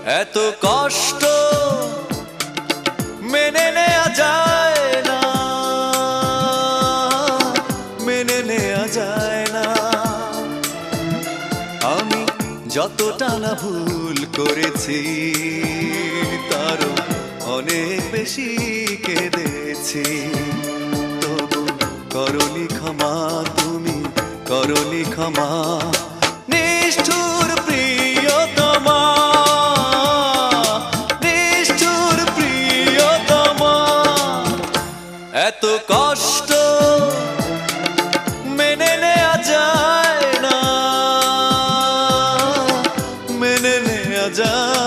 এত কষ্ট মেনে নেওয়া যায় না, মেনে নেওয়া যায় না। আমি যতটা না ভুল করেছি তারও অনেক বেশি কেঁদেছি। তবু করনি ক্ষমা, তুমি করনি ক্ষমা, নিষ্ঠুর প্রিয়তমা, নিষ্ঠুর প্রিয়তমা। এত কষ্ট মেনে নেওয়া যায় না, মেনে নেওয়া যায়